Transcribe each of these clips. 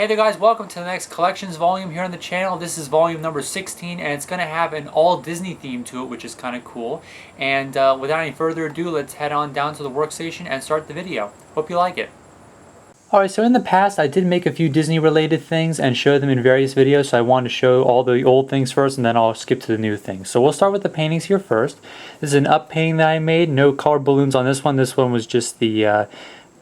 Hey there guys, welcome to the next collections volume here on the channel. This is volume number 16 and it's going to have an all Disney theme to it, which is kind of cool. And without any further ado, let's head on down to the workstation and start the video. Hope you like it. Alright, so in the past I did make a few Disney related things and show them in various videos, so I wanted to show all the old things first and then I'll skip to the new things. So we'll start with the paintings here first. This is an up painting that I made, no colored balloons on this one. This one was just the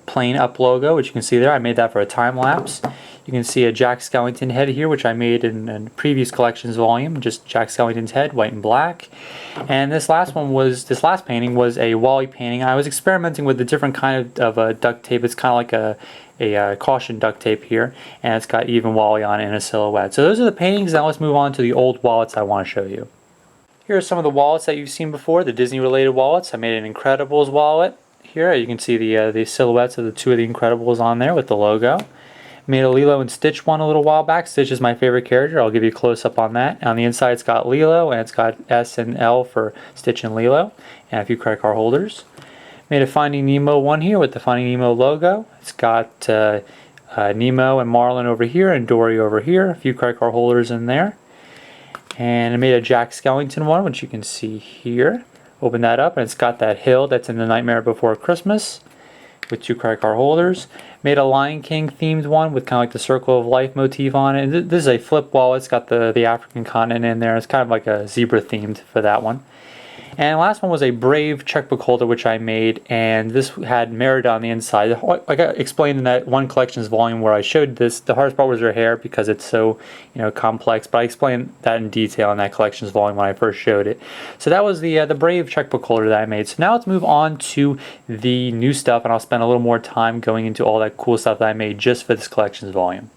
plain up logo, which you can see there. I made that for a time lapse. You can see a Jack Skellington head here, which I made in a previous collections volume, just Jack Skellington's head, white and black. And this last painting was a Wally painting. I was experimenting with a different kind of duct tape. It's kind of like a caution duct tape here, and it's got even Wally on it in a silhouette. So those are the paintings. Now let's move on to the old wallets I want to show you. Here are some of the wallets that you've seen before, the Disney related wallets. I made an Incredibles wallet. Here you can see the silhouettes of the two of the Incredibles on there with the logo. Made a Lilo and Stitch one a little while back. Stitch is my favorite character. I'll give you a close-up on that. On the inside it's got Lilo, and it's got S and L for Stitch and Lilo, and a few credit card holders. Made a Finding Nemo one here with the Finding Nemo logo. It's got Nemo and Marlin over here and Dory over here. A few credit card holders in there. And I made a Jack Skellington one, which you can see here. Open that up and it's got that hill that's in The Nightmare Before Christmas with two credit card holders. Made a Lion King themed one with kind of like the Circle of Life motif on it. And this is a flip wallet. It's got the African continent in there. It's kind of like a zebra themed for that one. And the last one was a Brave checkbook holder, which I made, and this had Merida on the inside. Like I explained in that one collections volume where I showed this, the hardest part was her hair because it's so, complex. But I explained that in detail in that collections volume when I first showed it. So that was the Brave checkbook holder that I made. So now let's move on to the new stuff, and I'll spend a little more time going into all that cool stuff that I made just for this collections volume.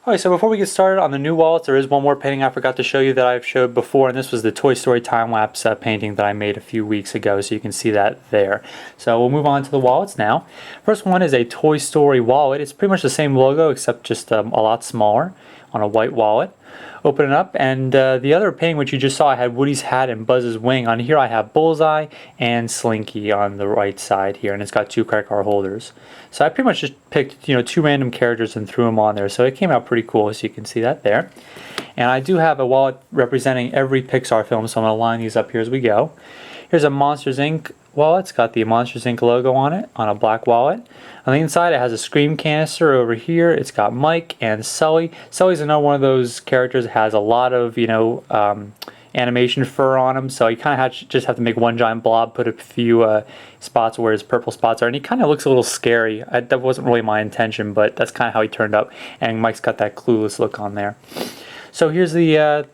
Alright, so before we get started on the new wallets, there is one more painting I forgot to show you that I've showed before, and this was the Toy Story time-lapse painting that I made a few weeks ago, so you can see that there. So we'll move on to the wallets now. First one is a Toy Story wallet. It's pretty much the same logo, except just a lot smaller on a white wallet. Open it up, and the other painting which you just saw, I had Woody's hat and Buzz's wing. On here I have Bullseye and Slinky on the right side here, and it's got two credit card holders. So I pretty much just picked two random characters and threw them on there, so it came out pretty cool, so you can see that there. And I do have a wallet representing every Pixar film, so I'm going to line these up here as we go. Here's a Monsters Inc. wallet. It's got the Monsters Inc. logo on it, on a black wallet. On the inside it has a Scream canister over here. It's got Mike and Sully. Sully's another one of those characters that has a lot of, animation fur on him, so you kind of just have to make one giant blob, put a few spots where his purple spots are, and he kind of looks a little scary. That wasn't really my intention, but that's kind of how he turned up, and Mike's got that clueless look on there. So here's the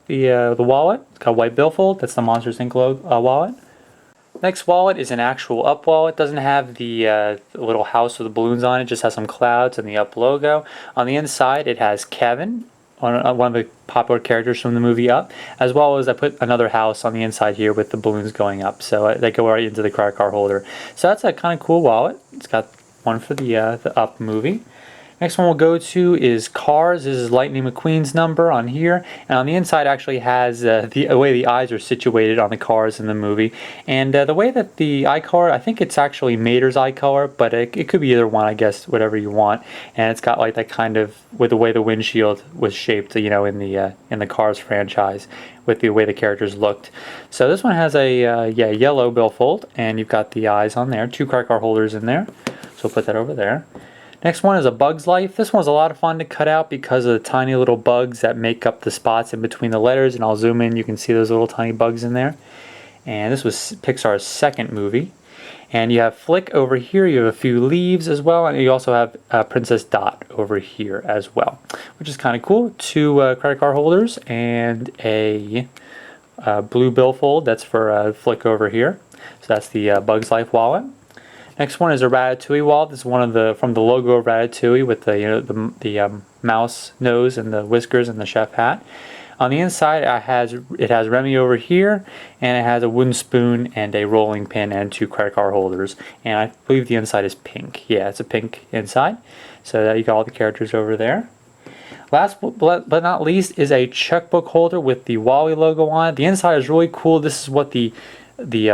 wallet. It's got a white billfold. That's the Monsters Inc. wallet. Next wallet is an actual up wallet. It doesn't have the little house with the balloons on it. It just has some clouds and the up logo. On the inside it has Kevin, one of the popular characters from the movie Up, as well as I put another house on the inside here with the balloons going up. So they go right into the credit card holder. So that's a kind of cool wallet. It's got one for the Up movie. Next one we'll go to is Cars. This is Lightning McQueen's number on here, and on the inside actually has the way the eyes are situated on the cars in the movie, and the way that the eye color, I think it's actually Mater's eye color, but it could be either one, I guess, whatever you want. And it's got like that kind of with the way the windshield was shaped, in the Cars franchise, with the way the characters looked. So this one has a yellow billfold, and you've got the eyes on there, two credit card holders in there. So we'll put that over there. Next one is a Bug's Life. This one's a lot of fun to cut out because of the tiny little bugs that make up the spots in between the letters, and I'll zoom in, you can see those little tiny bugs in there. And this was Pixar's second movie. And you have Flick over here, you have a few leaves as well, and you also have Princess Dot over here as well, which is kind of cool. Two credit card holders and a blue billfold, that's for Flick over here. So that's the Bug's Life wallet. Next one is a Ratatouille wallet. This is one of from the logo of Ratatouille with the mouse nose and the whiskers and the chef hat. On the inside it has Remy over here, and it has a wooden spoon and a rolling pin and two credit card holders. And I believe the inside is pink. Yeah, it's a pink inside. So you got all the characters over there. Last but not least is a checkbook holder with the Wally logo on it. The inside is really cool. This is what the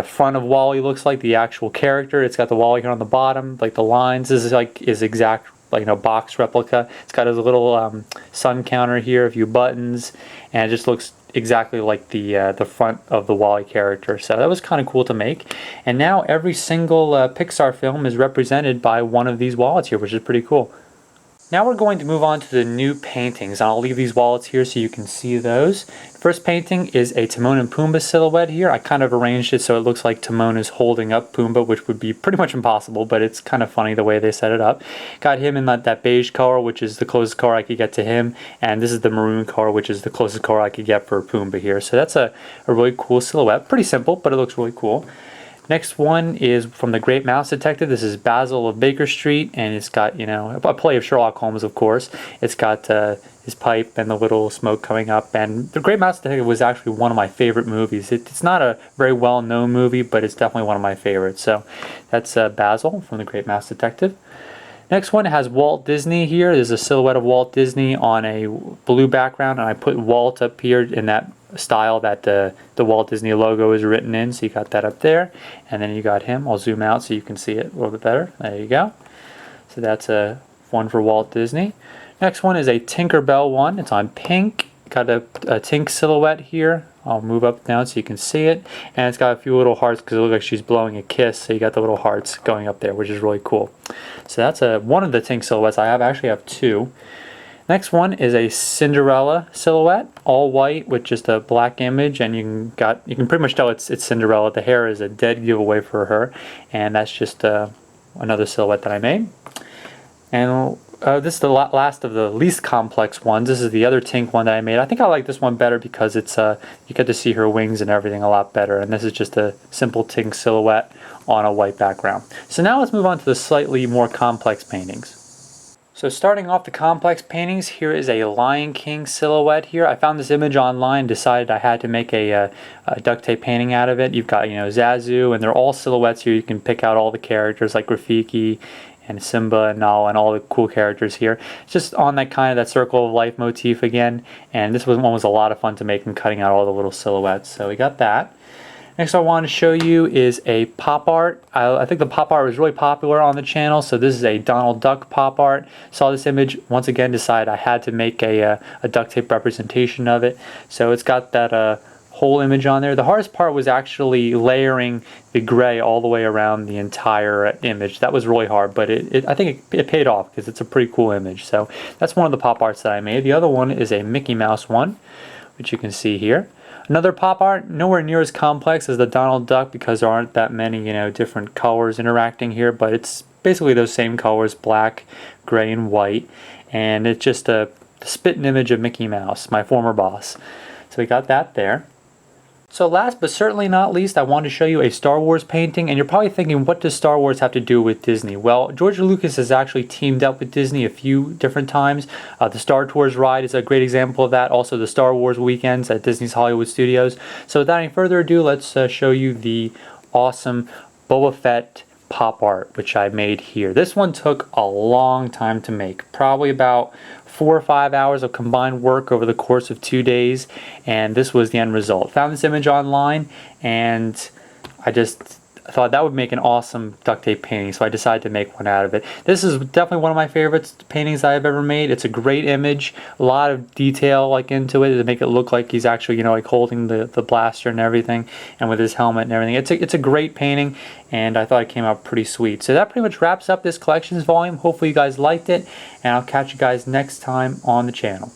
front of Wally looks like, the actual character. It's got the Wally here on the bottom, like the lines. This is exact box replica. It's got a little sun counter here, a few buttons, and it just looks exactly like the front of the Wall-E character. So that was kind of cool to make. And now every single Pixar film is represented by one of these wallets here, which is pretty cool. Now we're going to move on to the new paintings. I'll leave these wallets here so you can see those. First painting is a Timon and Pumbaa silhouette here. I kind of arranged it so it looks like Timon is holding up Pumbaa, which would be pretty much impossible, but it's kind of funny the way they set it up. Got him in that beige color, which is the closest color I could get to him, and this is the maroon color, which is the closest color I could get for Pumbaa here. So that's a really cool silhouette. Pretty simple, but it looks really cool. Next one is from The Great Mouse Detective. This is Basil of Baker Street, and it's got, a play of Sherlock Holmes, of course. It's got his pipe and the little smoke coming up, and The Great Mouse Detective was actually one of my favorite movies. It's not a very well-known movie, but it's definitely one of my favorites. So that's Basil from The Great Mouse Detective. Next one has Walt Disney here. There's a silhouette of Walt Disney on a blue background, and I put Walt up here in that style that the Walt Disney logo is written in, so you got that up there. And then you got him. I'll zoom out so you can see it a little bit better. There you go. So that's a one for Walt Disney. Next one is a Tinkerbell one. It's on pink. Got a Tink silhouette here. I'll move up down so you can see it. And it's got a few little hearts because it looks like she's blowing a kiss. So you got the little hearts going up there, which is really cool. So that's one of the Tink silhouettes. I actually have two. Next one is a Cinderella silhouette, all white with just a black image, and you can pretty much tell it's Cinderella. The hair is a dead giveaway for her, and that's just another silhouette that I made. And this is the last of the least complex ones. This is the other Tink one that I made. I think I like this one better because it's you get to see her wings and everything a lot better. And this is just a simple Tink silhouette on a white background. So now let's move on to the slightly more complex paintings. So starting off the complex paintings, here is a Lion King silhouette here. I found this image online, decided I had to make a duct tape painting out of it. You've got Zazu, and they're all silhouettes here. You can pick out all the characters like Rafiki and Simba and Nala and all the cool characters here. It's just on that circle of life motif again, and this one was a lot of fun to make and cutting out all the little silhouettes. So we got that. Next I want to show you is a pop art. I think the pop art was really popular on the channel, so this is a Donald Duck pop art. Saw this image, once again decided I had to make a duct tape representation of it. So it's got that whole image on there. The hardest part was actually layering the gray all the way around the entire image. That was really hard, but I think it paid off because it's a pretty cool image. So that's one of the pop arts that I made. The other one is a Mickey Mouse one, which you can see here. Another pop art, nowhere near as complex as the Donald Duck because there aren't that many, different colors interacting here, but it's basically those same colors, black, gray, and white. And it's just a spitting image of Mickey Mouse, my former boss. So we got that there. So last but certainly not least, I want to show you a Star Wars painting, and you're probably thinking, what does Star Wars have to do with Disney? Well, George Lucas has actually teamed up with Disney a few different times. The Star Tours ride is a great example of that. Also the Star Wars weekends at Disney's Hollywood Studios. So without any further ado, let's show you the awesome Boba Fett pop art, which I made here. This one took a long time to make, probably about 4 or 5 hours of combined work over the course of 2 days, and this was the end result. Found this image online, and I just thought that would make an awesome duct tape painting, so I decided to make one out of it. This is definitely one of my favorite paintings I've ever made. It's a great image, a lot of detail into it to make it look like he's actually holding the blaster and everything, and with his helmet and everything. It's a great painting, and I thought it came out pretty sweet. So that pretty much wraps up this collections volume. Hopefully you guys liked it, and I'll catch you guys next time on the channel.